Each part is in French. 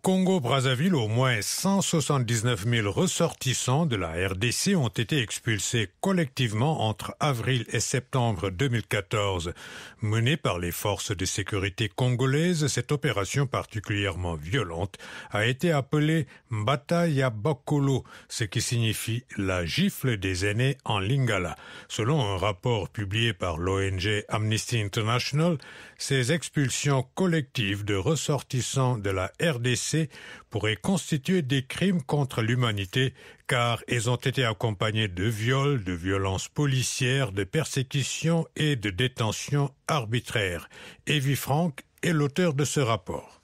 Congo-Brazzaville, au moins 179 000 ressortissants de la RDC ont été expulsés collectivement entre avril et septembre 2014. Menée par les forces de sécurité congolaises, cette opération particulièrement violente a été appelée Mbata ya Bakolo, ce qui signifie la gifle des aînés en lingala. Selon un rapport publié par l'ONG Amnesty International, ces expulsions collectives de ressortissants de la RDC pourraient constituer des crimes contre l'humanité car elles ont été accompagnées de viols, de violences policières, de persécutions et de détentions arbitraires. Evie Franck est l'auteur de ce rapport.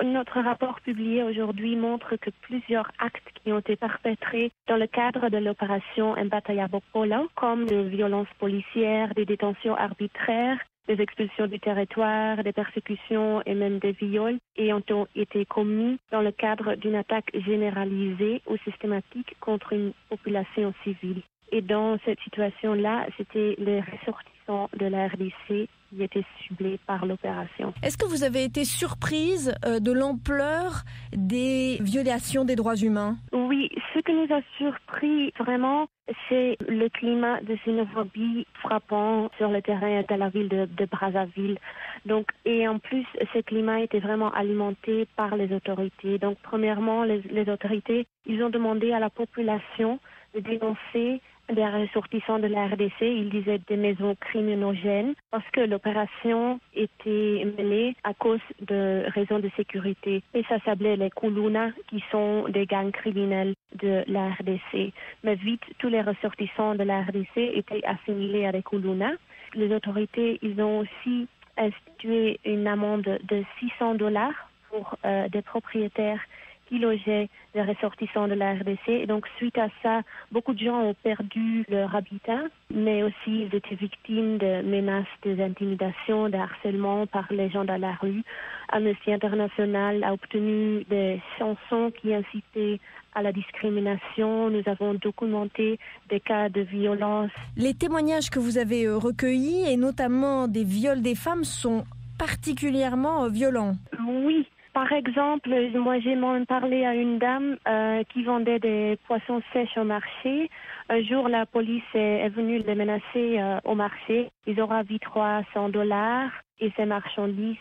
Notre rapport publié aujourd'hui montre que plusieurs actes qui ont été perpétrés dans le cadre de l'opération Mbata ya Bakolo, comme des violences policières, des détentions arbitraires, des expulsions du territoire, des persécutions et même des viols, et ont été commis dans le cadre d'une attaque généralisée ou systématique contre une population civile. Et dans cette situation-là, c'était les ressortissants de la RDC qui étaient ciblés par l'opération. Est-ce que vous avez été surprise de l'ampleur des violations des droits humains? Oui, ce qui nous a surpris vraiment, c'est le climat de xénophobie frappant sur le terrain de la ville de Brazzaville. Donc, et en plus, ce climat était vraiment alimenté par les autorités. Donc, premièrement, les autorités, ils ont demandé à la population de dénoncer des ressortissants de la RDC, ils disaient des maisons criminogènes, parce que l'opération était menée à cause de raisons de sécurité. Et ça s'appelait les Kuluna, qui sont des gangs criminels de la RDC. Mais vite, tous les ressortissants de la RDC étaient assimilés à des Kuluna. Les autorités, ils ont aussi institué une amende de $600 pour des propriétaires qui logeaient des ressortissants de la RDC. Et donc, suite à ça, beaucoup de gens ont perdu leur habitat, mais aussi ils étaient victimes de menaces, d'intimidations, de harcèlement par les gens dans la rue. Amnesty International a obtenu des chansons qui incitaient à la discrimination. Nous avons documenté des cas de violence. Les témoignages que vous avez recueillis, et notamment des viols des femmes, sont particulièrement violents. Oui. Par exemple, moi j'ai même parlé à une dame qui vendait des poissons sèches au marché. Un jour, la police est venue les menacer au marché. Ils ont ravi $300 et ses marchandises.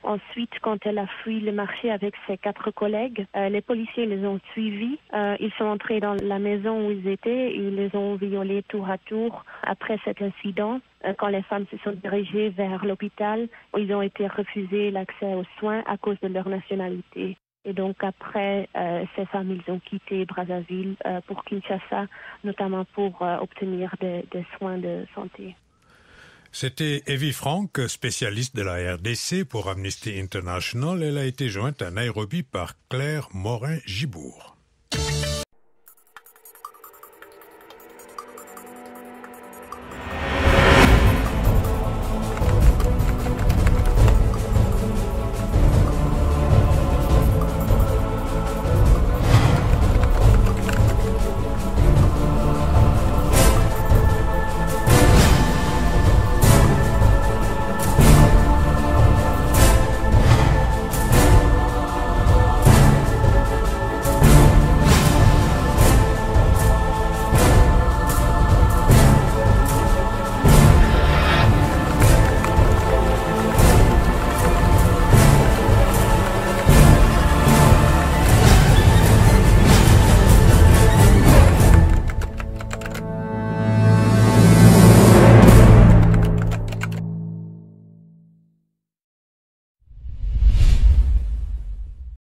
Ensuite, quand elle a fui le marché avec ses 4 collègues, les policiers les ont suivis. Ils sont entrés dans la maison où ils étaient et ils les ont violés tour à tour. Après cet incident, quand les femmes se sont dirigées vers l'hôpital, ils ont été refusés l'accès aux soins à cause de leur nationalité. Et donc après, ces femmes, ils ont quitté Brazzaville pour Kinshasa, notamment pour obtenir des soins de santé. C'était Evie Franck, spécialiste de la RDC pour Amnesty International. Elle a été jointe à Nairobi par Claire Morin-Gibourg.